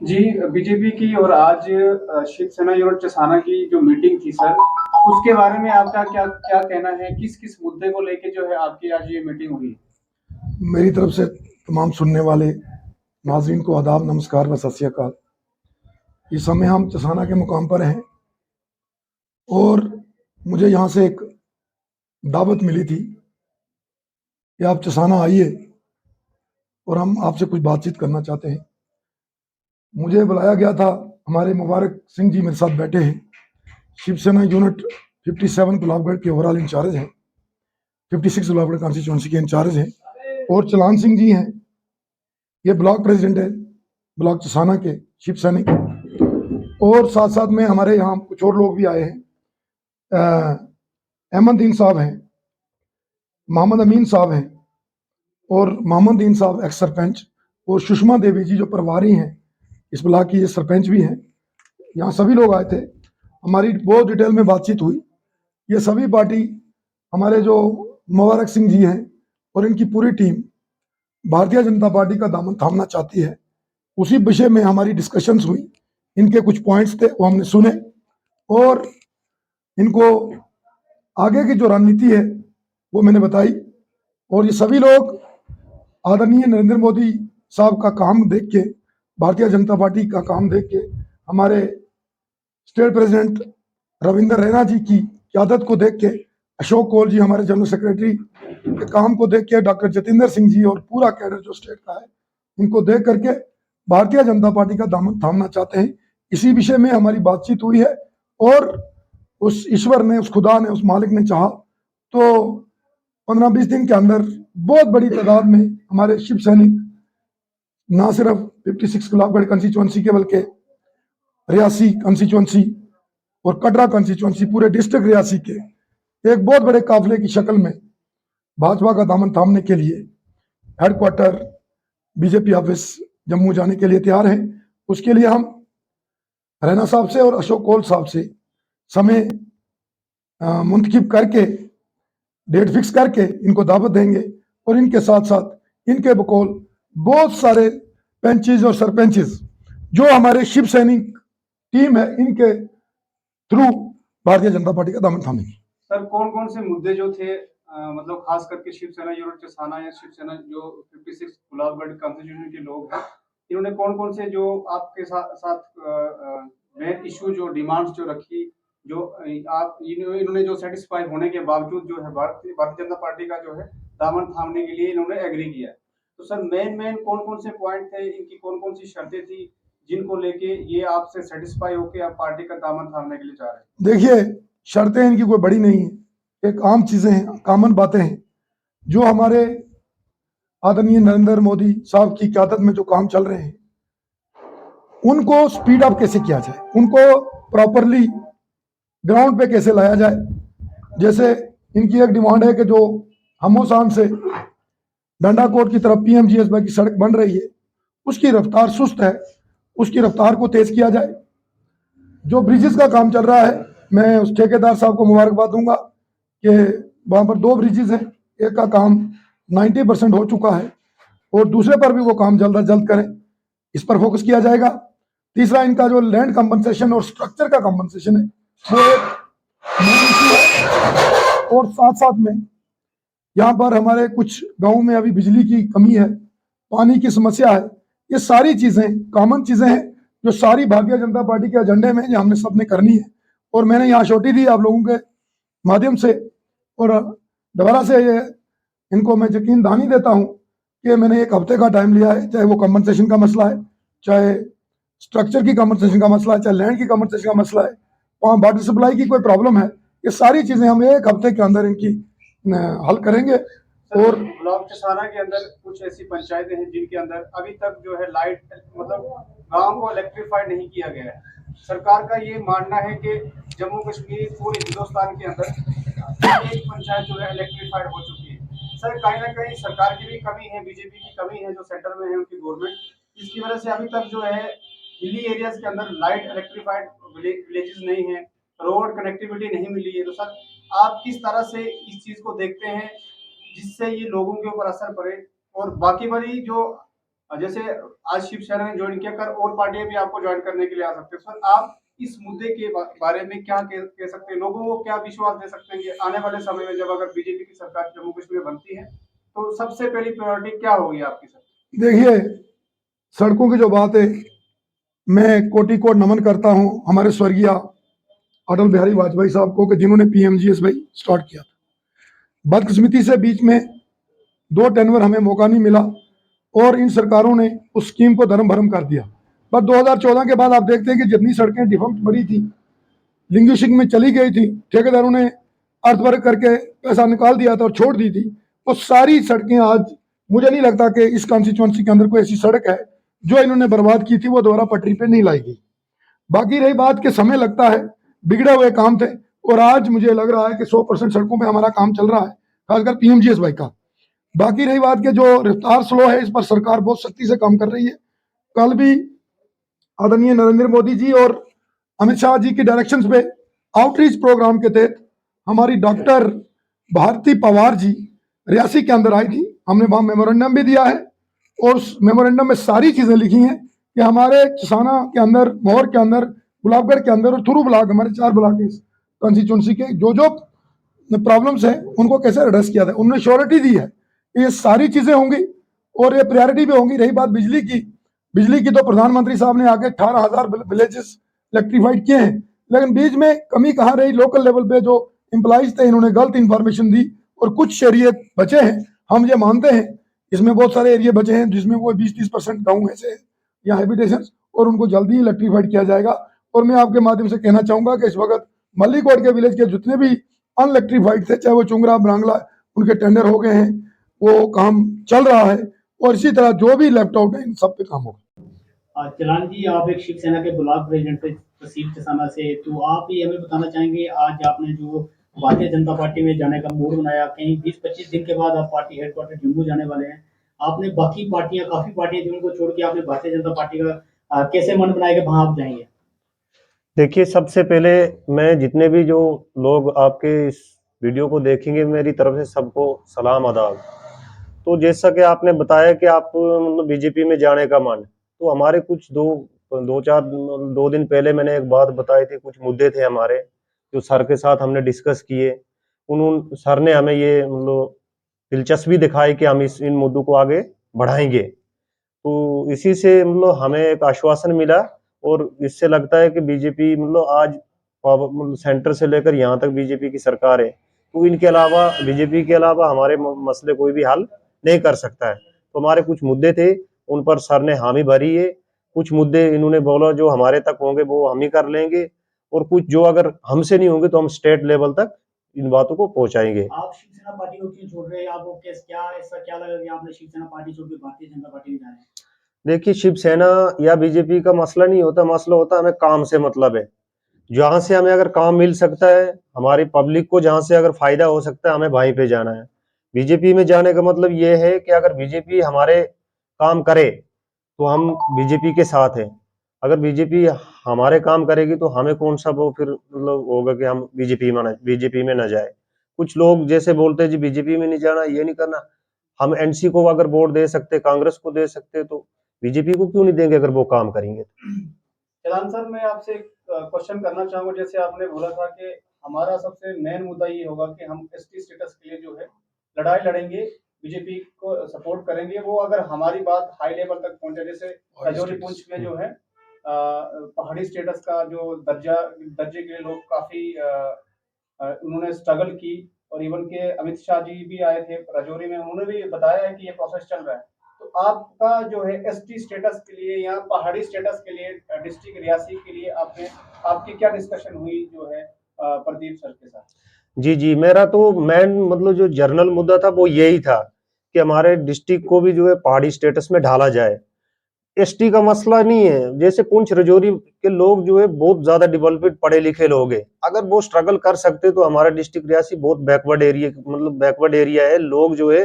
जी, BJP की और आज शिवसेना यूनिट चसाना की जो मीटिंग थी सर, उसके बारे में आपका क्या क्या कहना है? किस-किस मुद्दे को लेके जो है आपकी आज ये मीटिंग हुई? मेरी तरफ से तमाम सुनने वाले नाजरीन को आदाब, नमस्कार व सत श्री अकाल। इस समय हम चसाना के मुकाम पर हैं और मुझे यहाँ से एक दावत मिली थी कि आप चसाना आइए और हम आपसे कुछ बातचीत करना चाहते हैं। मुझे बुलाया गया था, हमारे मुबारक सिंह जी मेरे साथ बैठे हैं, शिवसेना यूनिट 57 गुलाबगढ़ के ओवरऑल इंचार्ज हैं, 56 गुलाबगढ़ कॉन्स्टिट्यूंसी के इंचार्ज हैं, और चलान सिंह जी हैं, ये ब्लॉक प्रेसिडेंट है ब्लॉक चसाना के शिव सैनिक। और साथ साथ में हमारे यहाँ कुछ और लोग भी आए हैं, अहमदीन साहब हैं, मोहम्मद अमीन साहब हैं, और मोहम्मद दीन साहब एक्स सरपंच, और सुषमा देवी जी जो प्रभारी हैं इस ब्लॉक की, ये सरपंच भी हैं। यहाँ सभी लोग आए थे, हमारी बहुत डिटेल में बातचीत हुई। ये सभी पार्टी, हमारे जो मुबारक सिंह जी हैं और इनकी पूरी टीम भारतीय जनता पार्टी का दामन थामना चाहती है, उसी विषय में हमारी डिस्कशंस हुई। इनके कुछ पॉइंट्स थे वो हमने सुने, और इनको आगे की जो रणनीति है वो मैंने बताई। और ये सभी लोग आदरणीय नरेंद्र मोदी साहब का काम देख के, भारतीय जनता पार्टी का काम देख के, हमारे स्टेट प्रेसिडेंट रविंद्र रैना जी की क्यादत को देख के, अशोक कौल जी हमारे जनरल सेक्रेटरी के काम को देख के, डॉक्टर जतिंदर सिंह जी और पूरा कैडर जो स्टेट का है, इनको देख करके भारतीय जनता पार्टी का दामन थामना चाहते हैं। इसी विषय में हमारी बातचीत हुई है, और उस ईश्वर ने, उस खुदा ने, उस मालिक ने चाहा तो 15-20 दिन के अंदर बहुत बड़ी तादाद में हमारे शिव सैनिक, ना सिर्फ 56 गुलाबगढ़ कंस्टिट्यूंसी के बल्कि रियासी कंस्टिट्यूंसी और कटरा कंस्टिट्यूंसी, पूरे डिस्ट्रिक्ट रियासी के एक बहुत बड़े काफिले की शक्ल में भाजपा का दामन थामने के लिए हेडक्वार्टर बीजेपी ऑफिस जम्मू जाने के लिए तैयार हैं। उसके लिए हम रैना साहब से और अशोक कौल साहब से समय मुंतखब करके, डेट फिक्स करके इनको दावत देंगे, और इनके साथ साथ इनके बकौल बहुत सारे पंचेज और सरपंचेज जो हमारे शिव सैनिक टीम है, इनके थ्रू भारतीय जनता पार्टी का दामन थामेंगे। सर कौन-कौन से मुद्दे जो थे मतलब खास करके शिवसेना यूनिट चसाना या शिवसेना जो 56 गुलाबगढ़ कॉन्स्टिट्यूशन के लोग हैं, इन्होंने कौन-कौन से जो आपके साथ मेन इश्यू जो डिमांड्स जो रखी, जो आप इन्होंने जो सैटिस्फाई होने के बावजूद जो है भारतीय भारतीय जनता पार्टी का जो है दामन थामने के लिए इन्होंने एग्री किया है। तो सर मेन कौन-कौन से पॉइंट थे, इनकी कौन-कौन सी शर्तें थी, जिनको लेके ये आपसे सैटिस्फाई होके आप पार्टी का दामन थामने के लिए जा रहे हैं? देखिए, शर्तें इनकी कोई बड़ी नहीं है, एक आम चीजें हैं, कॉमन बातें हैं, जो हमारे आदरणीय नरेंद्र मोदी साहब की क्यादत में जो काम चल रहे हैं, उनको स्पीड अप कैसे किया जाए, उनको प्रॉपरली ग्राउंड पे कैसे लाया जाए। जैसे इनकी एक डिमांड है कि जो हमोसान से डंडाकोट की तरफ पीएमजीएसवाई की सड़क बन रही है, उसकी रफ्तार सुस्त है, उसकी रफ्तार को तेज किया जाए। जो ब्रिजेस का काम चल रहा है, मैं उस ठेकेदार साहब को मुबारकबाद दूंगा कि वहां पर 2 ब्रिजेस हैं, एक का काम 90% हो चुका है, और दूसरे पर भी वो काम जल्द अज जल्द करें, इस पर फोकस किया जाएगा। तीसरा, इनका जो लैंड कंपनसेशन और स्ट्रक्चर का कंपनसेशन है, वो एक मेन इशू है। और साथ साथ में यहाँ पर हमारे कुछ गाँव में अभी बिजली की कमी है, पानी की समस्या है। ये सारी चीजें कॉमन चीजें हैं जो सारी भारतीय जनता पार्टी के एजेंडे में, जो हमने सबने करनी है। और मैंने यहाँ छोटी दी आप लोगों के माध्यम से, और दोबारा से ये इनको मैं यकीन दहानी देता हूँ कि मैंने 1 हफ्ते का टाइम लिया है, चाहे वो कंपनसेशन का मसला है, चाहे स्ट्रक्चर की कंपनसेशन का मसला है, चाहे लैंड की कंपनसेशन का मसला है, वहाँ वाटर सप्लाई की कोई प्रॉब्लम है, ये सारी चीजें हम 1 हफ्ते के अंदर इनकी हल करेंगे। और ब्लॉक चसाना के अंदर कुछ ऐसी पंचायतें हैं जिनके अंदर अभी तक जो है लाइट मतलब गांव को इलेक्ट्रीफाइड नहीं किया गया है। सरकार का ये मानना है कि जम्मू कश्मीर पूरे हिंदुस्तान के अंदर एक पंचायत जो है इलेक्ट्रीफाइड हो चुकी है। सर कहीं ना कहीं सरकार की भी कमी है, बीजेपी की कमी है, जो सेंटर में है उनकी गवर्नमेंट, इसकी वजह से अभी तक जो है हिली एरियाज के अंदर लाइट इलेक्ट्रीफाइड विलेजेस नहीं है, रोड कनेक्टिविटी नहीं मिली है। तो सर आप किस तरह से इस चीज को देखते हैं जिससे ये लोगों के ऊपर असर पड़े, और बाकी वाली जो जैसे आज शिवसेना ने ज्वाइन किया, कर और पार्टियां भी आपको ज्वाइन करने के लिए आ सकते हैं। सर आप इस मुद्दे के बारे में क्या कह सकते हैं, लोगों को क्या विश्वास दे सकते हैं कि आने वाले समय में जब अगर बीजेपी की सरकार जम्मू कश्मीर में बनती है तो सबसे पहली प्रायोरिटी क्या होगी आपकी सर? देखिए, सड़कों की जो बात है, मैं कोटि कोट नमन करता हूं हमारे स्वर्गीय अटल बिहारी वाजपेयी साहब को कि जिन्होंने पीएमजीएसवाई स्टार्ट किया था। बदकिस्मती से बीच में 2 टेनवर हमें मौका नहीं मिला और इन सरकारों ने उस स्कीम को धर्म भरम कर दिया। बस 2014 के बाद आप देखते हैं कि जितनी सड़कें डिफॉल्ट बड़ी थी, लिंग्विस्टिक में चली गई थी, ठेकेदारों ने अर्थवर्क करके पैसा निकाल दिया था और छोड़ दी थी, वो सारी सड़कें आज, मुझे नहीं लगता कि इस कॉन्स्टिट्यूंसी के अंदर कोई ऐसी सड़क है जो इन्होंने बर्बाद की थी वो दोबारा पटरी पे नहीं लाएगी। बाकी रही बात के समय लगता है, बिगड़े हुए काम थे और आज मुझे लग रहा है कि 100% सड़कों पे हमारा काम चल रहा है, खासकर पीएमजीएसवाई का। बाकी रही बात के जो रफ्तार स्लो है, इस पर सरकार बहुत सख्ती से काम कर रही है। कल भी आदरणीय नरेंद्र मोदी जी और अमित शाह जी की डायरेक्शंस पे आउटरीच प्रोग्राम के तहत हमारी डॉक्टर भारती पवार जी रियासी के अंदर आई थी। हमने वहां मेमोरेंडम भी दिया है और उस मेमोरेंडम में सारी चीजें लिखी हैं कि हमारे चसाना के अंदर, मोहर के अंदर, गुलाबगढ़ के अंदर और थुरू ब्लॉक, हमारे 4 ब्लॉक है कॉन्स्टिट्यूंसी के, जो जो प्रॉब्लम्स है उनको कैसे एड्रेस किया था, उन्होंने श्योरिटी दी है। ये सारी चीजें होंगी और ये प्रायोरिटी भी होंगी। रही बात बिजली की, बिजली की तो प्रधानमंत्री साहब ने आके 18,000 विलेजेस इलेक्ट्रीफाइड किए हैं, लेकिन बीच में कमी कहाँ रही, लोकल लेवल पे जो एम्प्लॉइज थे इन्होंने गलत इंफॉर्मेशन दी और कुछ एरिया बचे हैं, हम ये मानते हैं, इसमें बहुत सारे एरिया बचे हैं जिसमें वो 20-30% गाँव ऐसे हैं या हैबिटेशन, और उनको जल्दी इलेक्ट्रीफाइड किया जाएगा। और मैं आपके माध्यम से कहना चाहूंगा कि इस वक्त मल्लीकोट के विलेज के जितने भी अनइलेक्ट्रीफाइड थे, चाहे वो चुंगरा, ब्रांगला, उनके टेंडर हो गए हैं, वो काम चल रहा है और इसी तरह जो भी लेफ्ट आउट है इन सब पे काम होगा। चलान जी, आप एक शिवसेना के ब्लॉक प्रेसिडेंट थे तहसील चसाना से, तो आप ये हमें बताना चाहेंगे आज आपने जो भारतीय जनता पार्टी में जाने का मूड बनाया, कहीं 20-25 दिन के बाद आप पार्टी हेडक्वार्टर जम्मू जाने वाले हैं, आपने बाकी पार्टियां, काफी पार्टियां थी उनको छोड़ के आपने भारतीय जनता पार्टी का कैसे मन बनाया कि वहां आप जाएंगे? देखिए, सबसे पहले मैं जितने भी जो लोग आपके इस वीडियो को देखेंगे, मेरी तरफ से सबको सलाम आदाब। तो जैसा कि आपने बताया कि आप मतलब बीजेपी में जाने का मन, तो हमारे कुछ दो दिन पहले मैंने एक बात बताई थी, कुछ मुद्दे थे हमारे जो सर के साथ हमने डिस्कस किए। उन्होंने, सर ने हमें ये मतलब दिलचस्पी दिखाई कि हम इन मुद्दों को आगे बढ़ाएंगे। तो इसी से मतलब हमें एक आश्वासन मिला और इससे लगता है कि बीजेपी मतलब आज सेंटर से लेकर यहाँ तक बीजेपी की सरकार है, तो इनके अलावा, बीजेपी के अलावा हमारे मसले कोई भी हल नहीं कर सकता है। तो हमारे कुछ मुद्दे थे, उन पर सर ने हामी भरी है। कुछ मुद्दे इन्होंने बोला जो हमारे तक होंगे वो हम ही कर लेंगे, और कुछ जो अगर हमसे नहीं होंगे तो हम स्टेट लेवल तक इन बातों को पहुंचाएंगे। आप शिवसेना पार्टी को क्यों छोड़ रहे हैं? आपको क्या ऐसा क्या लगा कि आपने शिवसेना पार्टी छोड़ के भारतीय जनता पार्टी में जा रहे हैं? देखिए, शिवसेना या बीजेपी का मसला नहीं होता, मसला होता है हमें काम से मतलब है। जहां से हमें अगर काम मिल सकता है, हमारी पब्लिक को जहां से अगर फायदा हो सकता है, हमें वहीं पे जाना है। बीजेपी में जाने का मतलब ये है कि अगर बीजेपी हमारे काम करे तो हम बीजेपी के साथ हैं। अगर बीजेपी हमारे काम करेगी तो हमें कौन सा वो फिर मतलब होगा कि हम बीजेपी में ना जाए। कुछ लोग जैसे बोलते हैं जी बीजेपी में नहीं जाना, ये नहीं करना। हम एनसी को अगर वोट दे सकते, कांग्रेस को दे सकते, तो बीजेपी को क्यों नहीं देंगे अगर वो काम करेंगे? चलान सर, मैं आपसे एक क्वेश्चन करना चाहूंगा। जैसे आपने बोला था कि हमारा सबसे मेन मुद्दा ये होगा कि हम एसटी स्टेटस के लिए जो है लड़ाई लड़ेंगे, बीजेपी को सपोर्ट करेंगे, वो अगर हमारी बात हाई लेवल तक पहुंचे। जैसे राजौरी पुंछ में जो है पहाड़ी स्टेटस का जो दर्जे के लिए लोग काफी उन्होंने स्ट्रगल की, और इवन के अमित शाह जी भी आए थे राजौरी में, उन्होंने भी बताया है कि ये प्रोसेस चल रहा है। तो आपका जो है एसटी स्टेटस के लिए या पहाड़ी स्टेटस के लिए डिस्ट्रिक्ट रियासी के लिए आपकी क्या डिस्कशन हुई जो है प्रदीप सर के साथ? जी, मेरा तो मेन मतलब जो जर्नल मुद्दा था वो यही था कि हमारे डिस्ट्रिक्ट को भी जो है पहाड़ी स्टेटस में ढाला जाए। एसटी का मसला नहीं है, जैसे पुंछ राजौरी के लोग जो है बहुत ज्यादा डेवलप्ड पढ़े लिखे लोग हैं, अगर वो स्ट्रगल कर सकते तो हमारा डिस्ट्रिक्ट रियासी बहुत बैकवर्ड एरिया है। लोग जो है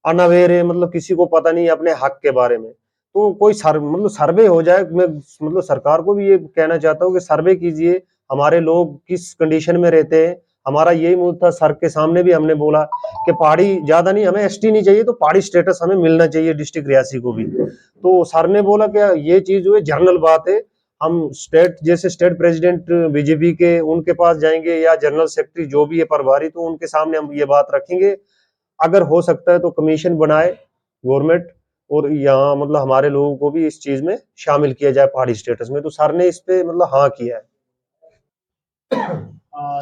अनअवेयर है, मतलब किसी को पता नहीं है अपने हक के बारे में। तो कोई सर्वे हो जाए। मैं मतलब सरकार को भी ये कहना चाहता हूँ कि सर्वे कीजिए, हमारे लोग किस कंडीशन में रहते हैं। हमारा यही मुद्दा था, सर के सामने भी हमने बोला कि पहाड़ी ज्यादा नहीं, हमें एसटी नहीं चाहिए, तो पहाड़ी स्टेटस हमें मिलना चाहिए डिस्ट्रिक्ट रियासी को भी। तो सर ने बोला कि ये चीज जो है जर्नल बात है, हम स्टेट प्रेसिडेंट बीजेपी के उनके पास जाएंगे या जनरल सेक्रेटरी जो भी है प्रभारी, तो उनके सामने हम ये बात रखेंगे, अगर हो सकता है तो कमीशन बनाए गवर्नमेंट, और यहाँ मतलब हमारे लोगों को भी इस चीज में शामिल किया जाए पहाड़ी स्टेटस में। तो सर ने इस पे मतलब हाँ किया है।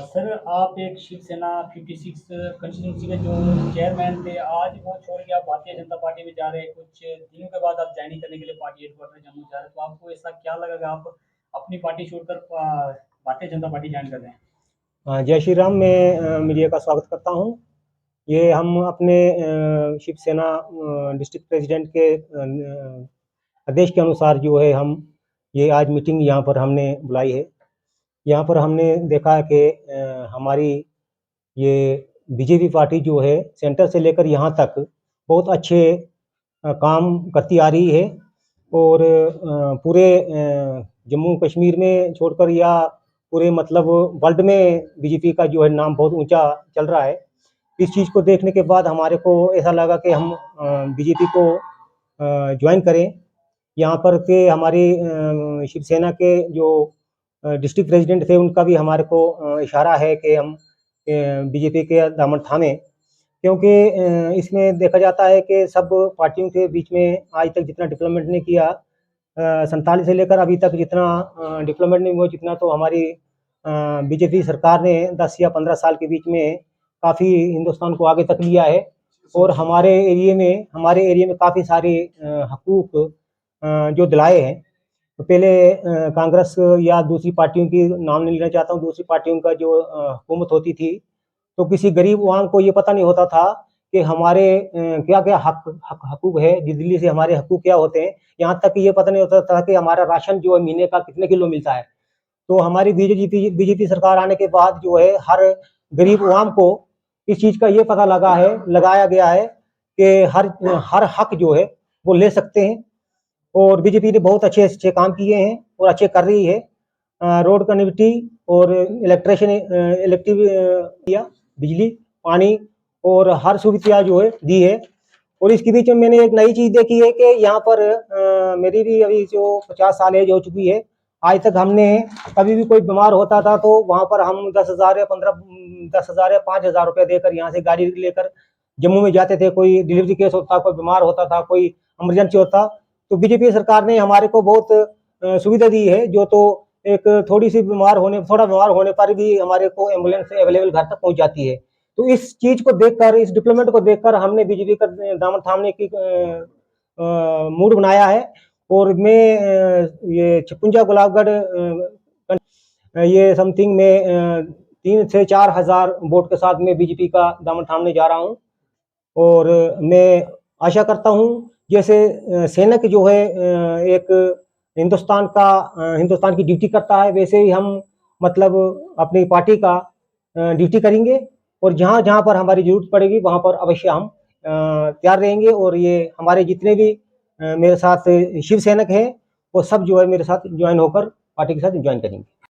सर, आप एक शिवसेना 56 कंस्टिट्यूंसी के जो चेयरमैन थे, आज वो छोड़ के आप भारतीय जनता पार्टी में जा रहे हैं। कुछ दिनों के बाद आप ज्वाइनिंग करने के लिए पार्टी हेडक्वार्टर जम्मू जा रहे हैं, तो आपको ऐसा क्या लगा कि आप अपनी पार्टी छोड़कर भारतीय जनता पार्टी ज्वाइन कर रहे हैं? जय श्री राम। मैं मीडिया का स्वागत करता हूं। ये हम अपने शिवसेना डिस्ट्रिक्ट प्रेसिडेंट के आदेश के अनुसार जो है हम ये आज मीटिंग यहाँ पर हमने बुलाई है। यहाँ पर हमने देखा कि हमारी ये बीजेपी पार्टी जो है सेंटर से लेकर यहाँ तक बहुत अच्छे काम करती आ रही है, और पूरे जम्मू कश्मीर में छोड़कर या पूरे मतलब वर्ल्ड में बीजेपी का जो है नाम बहुत ऊंचा चल रहा है। इस चीज़ को देखने के बाद हमारे को ऐसा लगा कि हम बीजेपी को ज्वाइन करें। यहाँ पर के हमारी शिवसेना के जो डिस्ट्रिक्ट प्रेसिडेंट थे उनका भी हमारे को इशारा है कि हम बीजेपी के दामन थामे, क्योंकि इसमें देखा जाता है कि सब पार्टियों के बीच में आज तक जितना डेवलपमेंट नहीं किया, 47 से लेकर अभी तक जितना डेवलपमेंट नहीं हुआ, जितना तो हमारी बीजेपी सरकार ने 10 या 15 साल के बीच में काफ़ी हिंदुस्तान को आगे तक लिया है। और हमारे एरिया में काफ़ी सारे हकूक़ जो दिलाए हैं। तो पहले कांग्रेस या दूसरी पार्टियों की नाम नहीं लेना चाहता हूँ, दूसरी पार्टियों का जो हुकूमत होती थी तो किसी गरीब आवाम को ये पता नहीं होता था कि हमारे क्या क्या हकूक़ है, दिल्ली से हमारे हकूक़ क्या होते हैं। यहाँ तक कि ये पता नहीं होता था कि हमारा राशन जो है महीने का कितने किलो मिलता है। तो हमारी बीजेपी सरकार आने के बाद जो है हर गरीब आवाम को इस चीज़ का ये पता लगाया गया है कि हर हक जो है वो ले सकते हैं। और बीजेपी ने बहुत अच्छे काम किए हैं और अच्छे कर रही है। रोड कनेक्टिविटी और बिजली, पानी और हर सुविधा जो है दी है। और इसके बीच में मैंने एक नई चीज़ देखी है कि यहाँ पर मेरी भी अभी जो 50 साल एज हो चुकी है, आज तक हमने कभी भी कोई बीमार होता था तो वहाँ पर हम 10,000 या 5,000 रुपये देकर यहाँ से गाड़ी लेकर जम्मू में जाते थे। कोई डिलीवरी केस होता, कोई बीमार होता था, कोई इमरजेंसी होता, तो बीजेपी सरकार ने हमारे को बहुत सुविधा दी है। जो तो एक थोड़ा बीमार होने पर भी हमारे को एम्बुलेंस अवेलेबल घर तक पहुँच जाती है। तो इस चीज़ को देखकर, इस डेवलपमेंट को देखकर हमने बीजेपी का दामन थामने की मूड बनाया है। और मैं ये 56 गुलाबगढ़ ये समथिंग में 3 से 4 हज़ार वोट के साथ में बीजेपी का दामन थामने जा रहा हूँ। और मैं आशा करता हूँ जैसे सैनिक जो है एक हिंदुस्तान की ड्यूटी करता है, वैसे ही हम मतलब अपनी पार्टी का ड्यूटी करेंगे। और जहाँ जहाँ पर हमारी जरूरत पड़ेगी वहाँ पर अवश्य हम तैयार रहेंगे। और ये हमारे जितने भी मेरे साथ शिव सैनिक हैं वो सब जो है मेरे साथ ज्वाइन होकर पार्टी के साथ ज्वाइन करेंगे।